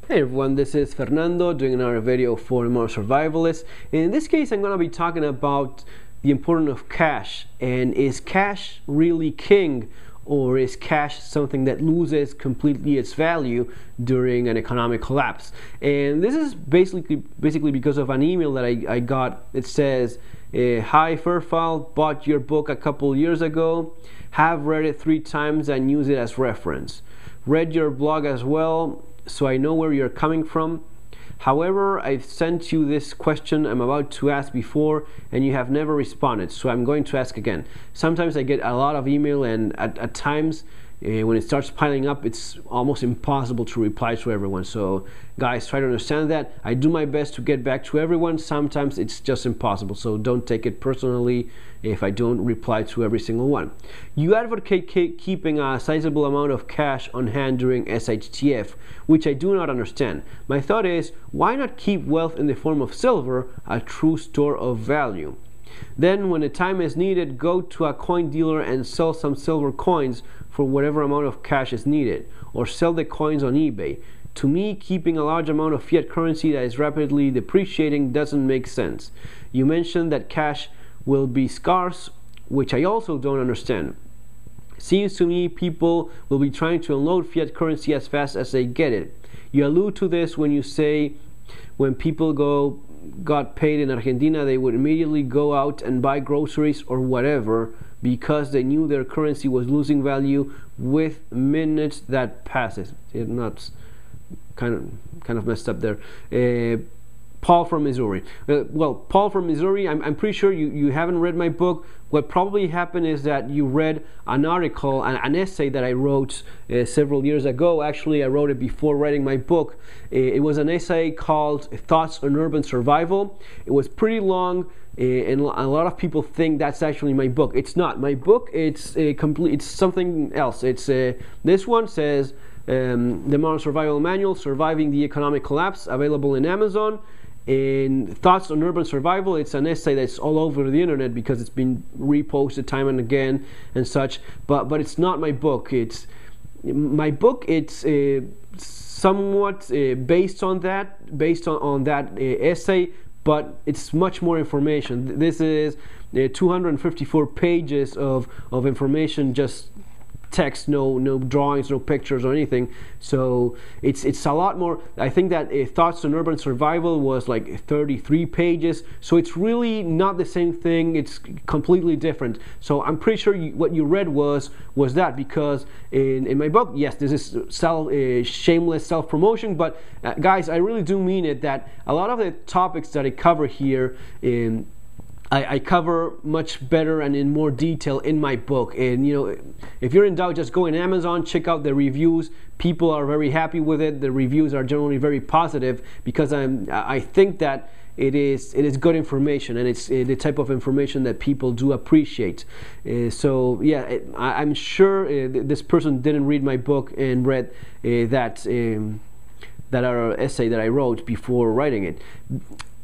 Hey everyone, this is Fernando doing another video for More Survivalists. In this case, I'm going to be talking about the importance of cash. And is cash really king, or is cash something that loses completely its value during an economic collapse? And this is basically because of an email that I got. It says, "Hi Fairfile, bought your book a couple years ago, have read it 3 times and use it as reference. Read your blog as well, so I know where you're coming from. However, I've sent you this question I'm about to ask before and you have never responded, so I'm going to ask again." Sometimes I get a lot of email, and at times when it starts piling up, it's almost impossible to reply to everyone. So guys, try to understand that. I do my best to get back to everyone. Sometimes it's just impossible, so don't take it personally if I don't reply to every single one. You advocate keeping a sizable amount of cash on hand during SHTF, which I do not understand. My thought is, why not keep wealth in the form of silver, a true store of value? Then when the time is needed, go to a coin dealer and sell some silver coins for whatever amount of cash is needed, or sell the coins on eBay. To me, keeping a large amount of fiat currency that is rapidly depreciating doesn't make sense. You mentioned that cash will be scarce, which I also don't understand. Seems to me people will be trying to unload fiat currency as fast as they get it. You allude to this when you say when people got paid in Argentina, they would immediately go out and buy groceries or whatever because they knew their currency was losing value with minutes that passes. It's not kind of messed up there. Paul from Missouri. Well, Paul from Missouri, I'm pretty sure you haven't read my book. What probably happened is that you read an article, an essay that I wrote several years ago. Actually, I wrote it before writing my book. It was an essay called Thoughts on Urban Survival. It was pretty long, and a lot of people think that's actually my book. It's not. My book, it's something else. It's this one says The Modern Survival Manual, Surviving the Economic Collapse, available in Amazon. In Thoughts on Urban Survival, it's an essay that's all over the internet because it's been reposted time and again and such. But it's not my book. It's my book. It's somewhat based on that essay, but it's much more information. This is 254 pages of information, just text, no drawings, no pictures or anything. So it's a lot more. I think that Thoughts on Urban Survival was like 33 pages, so it's really not the same thing. It's completely different. So I'm pretty sure what you read was that, because in my book, yes, this is shameless self-promotion, but guys, I really do mean it, that a lot of the topics that I cover here I cover much better and in more detail in my book. And if you're in doubt, just go on Amazon, check out the reviews. People are very happy with it. The reviews are generally very positive because I think that it is good information, and it's the type of information that people do appreciate. So yeah, I'm sure this person didn't read my book and read that essay that I wrote before writing it.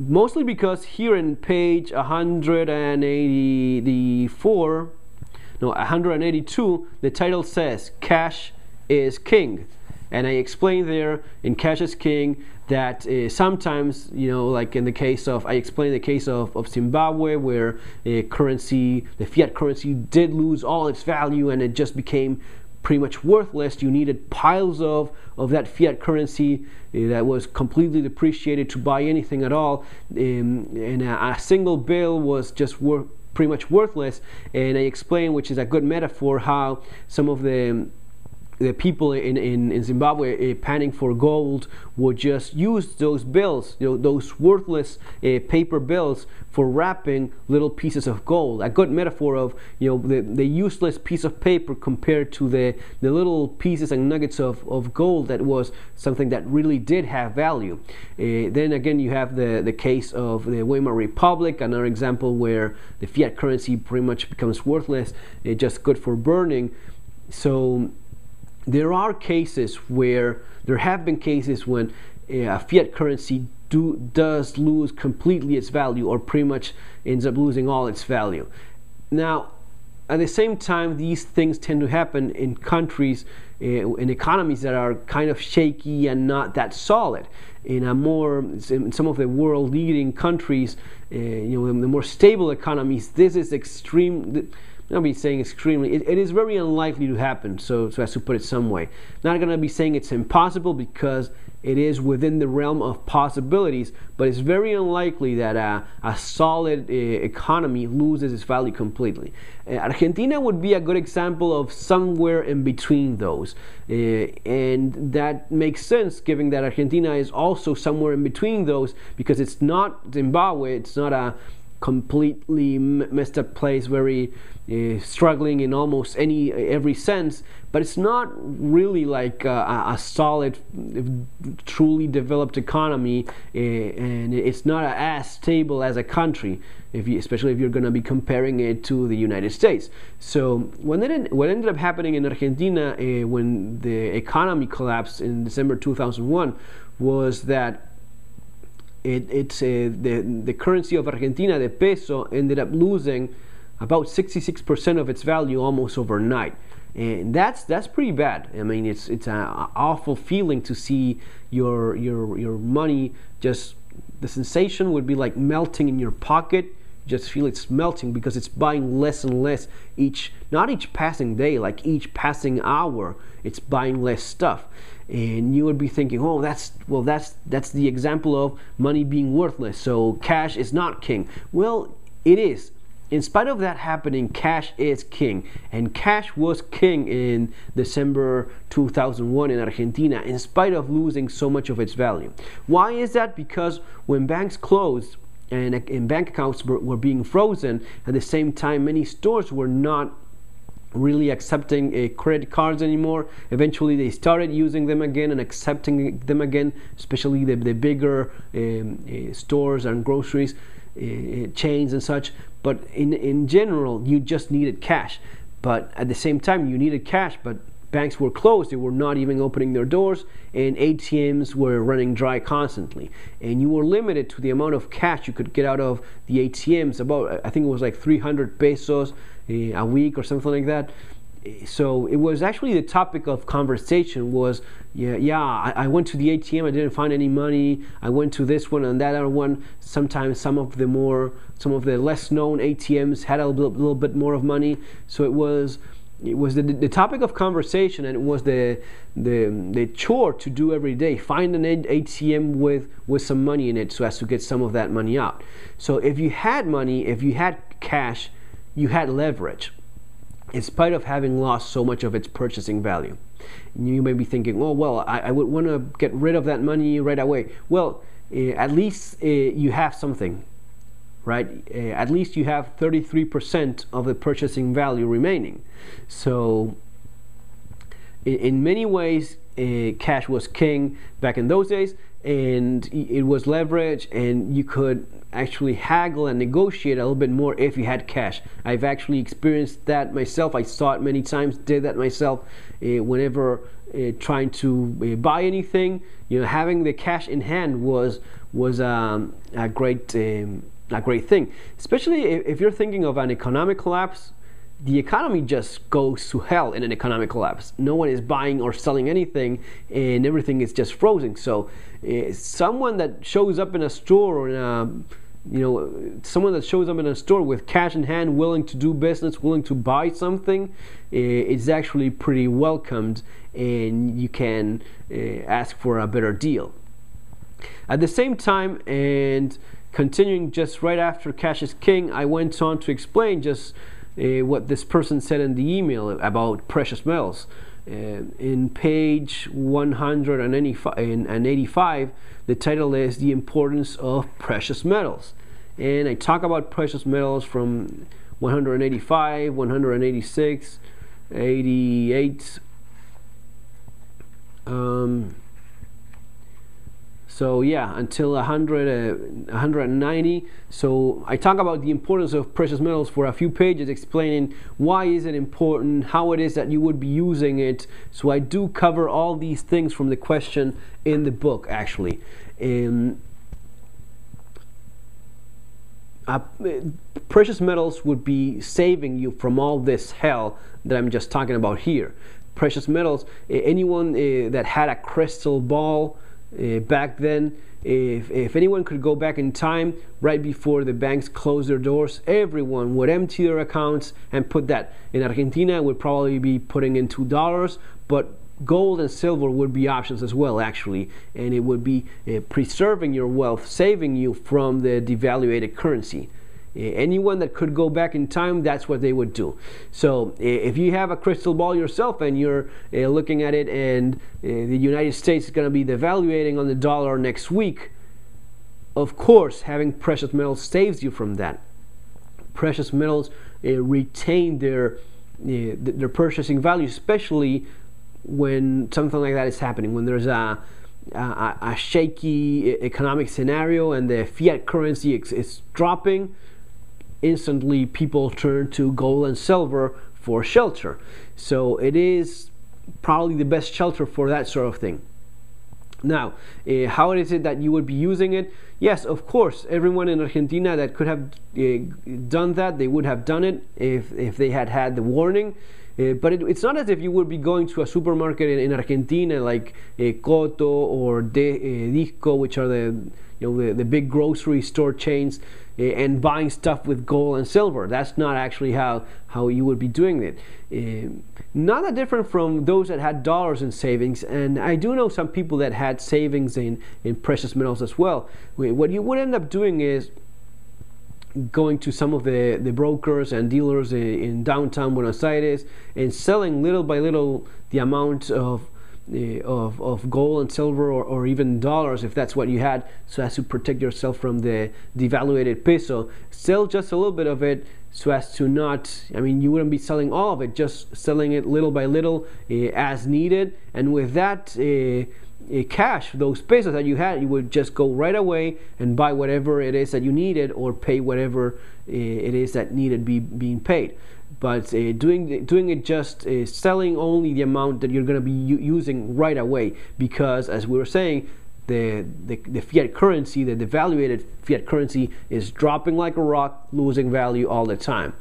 Mostly because here in page 182, the title says Cash is King. And I explain there in Cash is King that sometimes, like in the case of, I explain the case of Zimbabwe, where the fiat currency did lose all its value and it just became pretty much worthless. You needed piles of that fiat currency that was completely depreciated to buy anything at all, and a single bill was just pretty much worthless. And I explain, which is a good metaphor, how some of the people in Zimbabwe panning for gold would just use those bills, those worthless paper bills, for wrapping little pieces of gold. A good metaphor of the useless piece of paper compared to the little pieces and nuggets of gold that was something that really did have value. Then again, you have the case of the Weimar Republic, another example where the fiat currency pretty much becomes worthless, just good for burning. So there have been cases when a fiat currency does lose completely its value, or pretty much ends up losing all its value. Now, at the same time, these things tend to happen in countries in economies that are kind of shaky and not that solid. In some of the world leading countries, the more stable economies, this is extreme. I'll be saying extremely. It is very unlikely to happen. So as to put it some way, not going to be saying it's impossible because it is within the realm of possibilities, but it's very unlikely that a solid economy loses its value completely. Argentina would be a good example of somewhere in between those, and that makes sense given that Argentina is also somewhere in between those, because it's not Zimbabwe, it's not a completely messed up place, very struggling in almost every sense, but it's not really like a solid, truly developed economy, and it's not as stable as a country, especially if you're going to be comparing it to the United States. So what ended up happening in Argentina when the economy collapsed in December 2001 was that the currency of Argentina, the peso, ended up losing about 66% of its value almost overnight, and that's pretty bad. I mean, it's an awful feeling to see your money just, the sensation would be like melting in your pocket. You just feel it's melting because it's buying less and less not each passing day, like each passing hour, it's buying less stuff. And you would be thinking, oh, that's the example of money being worthless, so cash is not king. Well, it is. In spite of that happening, cash is king, and cash was king in December 2001 in Argentina, in spite of losing so much of its value. Why is that? Because when banks closed and bank accounts were being frozen, at the same time many stores were not really accepting credit cards anymore. Eventually they started using them again and accepting them again, especially the bigger stores and groceries chains and such. But in general, you just needed cash. But at the same time, you needed cash, but banks were closed. They were not even opening their doors, and ATMs were running dry constantly. And you were limited to the amount of cash you could get out of the ATMs, about, I think it was like 300 pesos a week or something like that. So it was actually the topic of conversation was, I went to the ATM, I didn't find any money. I went to this one and that other one. Sometimes some of the less known ATMs had a little bit more of money. So it was the topic of conversation, and it was the chore to do every day. Find an ATM with some money in it so as to get some of that money out. So if you had money, if you had cash, you had leverage, in spite of having lost so much of its purchasing value. You may be thinking, oh, well, I would want to get rid of that money right away. Well, at least you have something, right? At least you have 33% of the purchasing value remaining. So in many ways, cash was king back in those days, and it was leverage, and you could actually haggle and negotiate a little bit more if you had cash. I've actually experienced that myself. I saw it many times, did that myself. Whenever trying to buy anything, having the cash in hand was a great thing. Especially if you're thinking of an economic collapse. The economy just goes to hell in an economic collapse. No one is buying or selling anything, and everything is just frozen. So someone that shows up in a store, or someone that shows up in a store with cash in hand, willing to do business, willing to buy something, is actually pretty welcomed, and you can ask for a better deal. At the same time, and continuing just right after cash is king, I went on to explain just what this person said in the email about precious metals. In page 185, the title is The Importance of Precious Metals. And I talk about precious metals from 185, 186, 88. So yeah, until 190. So I talk about the importance of precious metals for a few pages, explaining why is it important, how it is that you would be using it. So I do cover all these things from the question in the book, actually. Precious metals would be saving you from all this hell that I'm just talking about here. precious metals. Anyone that had a crystal ball back then, if anyone could go back in time right before the banks closed their doors, everyone would empty their accounts and put that. In Argentina, would probably be putting in $2, but gold and silver would be options as well, actually, and it would be preserving your wealth, saving you from the devaluated currency. Anyone that could go back in time, that's what they would do. So if you have a crystal ball yourself and you're looking at it, and the United States is going to be devaluating on the dollar next week, of course having precious metals saves you from that. Precious metals retain their purchasing value, especially when something like that is happening, when there's a shaky economic scenario and the fiat currency is dropping. Instantly people turn to gold and silver for shelter. So it is probably the best shelter for that sort of thing. Now, how is it that you would be using it? Yes, of course, everyone in Argentina that could have done that, they would have done it if they had the warning. But it's not as if you would be going to a supermarket in Argentina like Coto or Disco, which are the big grocery store chains, and buying stuff with gold and silver. That's not actually how you would be doing it. Not that different from those that had dollars in savings, and I do know some people that had savings in precious metals as well. What you would end up doing is going to some of the brokers and dealers in downtown Buenos Aires and selling little by little the amount of gold and silver, or even dollars if that's what you had, so as to protect yourself from the devaluated peso. Sell just a little bit of it so as to not, I mean, you wouldn't be selling all of it, just selling it little by little as needed, and with that cash, those pesos that you had, you would just go right away and buy whatever it is that you needed, or pay whatever it is that needed being paid. But doing it just selling only the amount that you're going to be using right away, because as we were saying, the fiat currency, the devaluated fiat currency, is dropping like a rock, losing value all the time.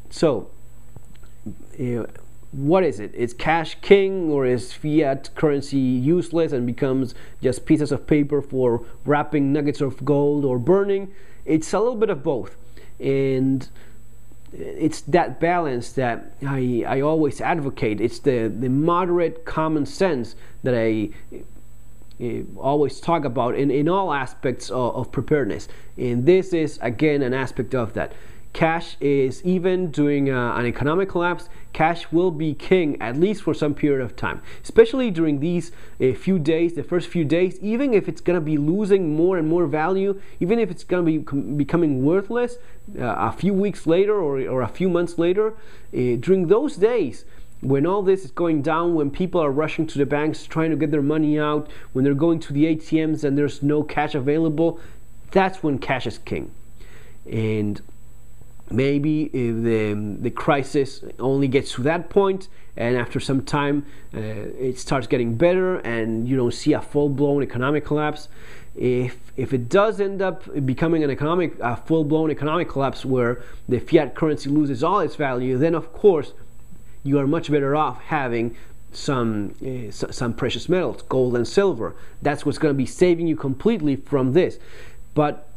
So what is it? Is cash king, or is fiat currency useless and becomes just pieces of paper for wrapping nuggets of gold or burning? It's a little bit of both, and it's that balance that I always advocate. It's the moderate common sense that I always talk about in all aspects of preparedness, and this is again an aspect of that. Cash is, even during an economic collapse, cash will be king, at least for some period of time, especially during these few days, the first few days. Even if it's going to be losing more and more value, even if it's going to be becoming worthless a few weeks later or a few months later, during those days when all this is going down, when people are rushing to the banks trying to get their money out, when they're going to the ATMs and there's no cash available, that's when cash is king. And maybe if the crisis only gets to that point, and after some time it starts getting better and you don't see a full-blown economic collapse. If it does end up becoming a full-blown economic collapse where the fiat currency loses all its value, then of course you are much better off having some precious metals, gold and silver. That's what's going to be saving you completely from this. But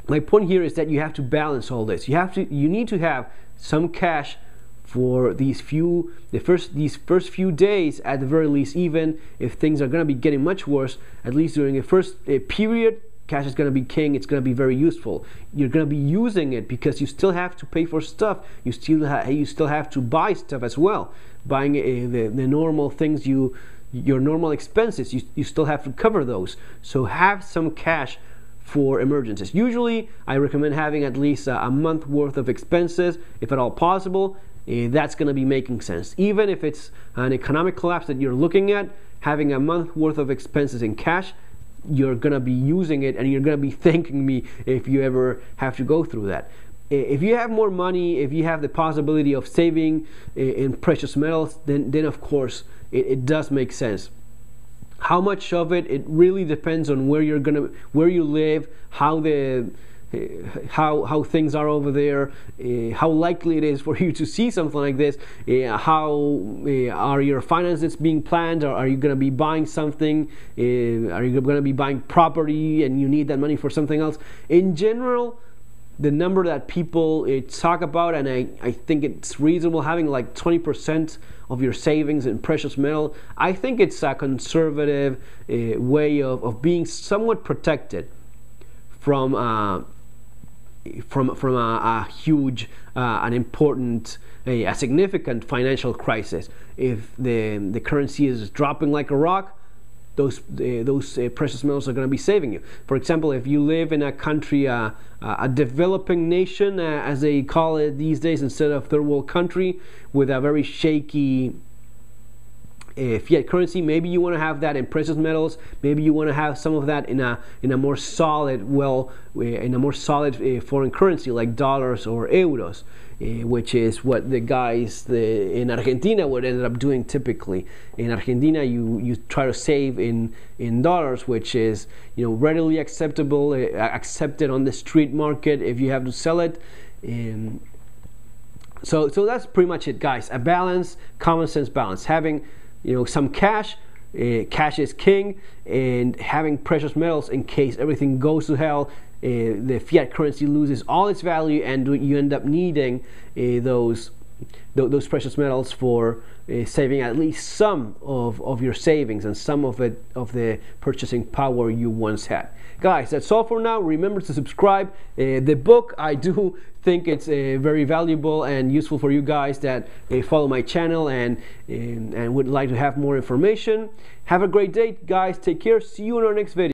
my point here is that you have to balance all this. You need to have some cash for these first few days at the very least. Even if things are going to be getting much worse, at least during the first period, cash is going to be king. It's going to be very useful. You're going to be using it because you still have to pay for stuff. You still have to buy stuff as well. Buying the normal things, your normal expenses, you still have to cover those. So have some cash for emergencies. Usually I recommend having at least a month worth of expenses, if at all possible. That's going to be making sense. Even if it's an economic collapse that you're looking at, having a month worth of expenses in cash, you're going to be using it, and you're going to be thanking me if you ever have to go through that. If you have more money, if you have the possibility of saving in precious metals, then of course it does make sense. How much of it? It really depends on where you live, how the how things are over there, how likely it is for you to see something like this, how are your finances being planned, or are you going to be buying something, are you going to be buying property and you need that money for something else. In general, the number that people talk about, and I think it's reasonable, having like 20% of your savings in precious metal, I think it's a conservative way of being somewhat protected from a huge, an important, a significant financial crisis. If the currency is dropping like a rock, those precious metals are going to be saving you. For example, if you live in a country, a developing nation, as they call it these days, instead of third world country, with a very shaky fiat currency, maybe you want to have that in precious metals. Maybe you want to have some of that in a more solid, foreign currency like dollars or euros, which is what the guys in Argentina would end up doing typically. In Argentina, you try to save in dollars, which is readily acceptable, accepted on the street market if you have to sell it. So that's pretty much it, guys. A balance, common sense balance. Having some cash. Cash is king, and having precious metals in case everything goes to hell, the fiat currency loses all its value, and you end up needing those precious metals for saving at least some of your savings and some of the purchasing power you once had. Guys, that's all for now. Remember to subscribe. The book, I do think it's very valuable and useful for you guys that follow my channel and would like to have more information. Have a great day, guys. Take care. See you in our next video.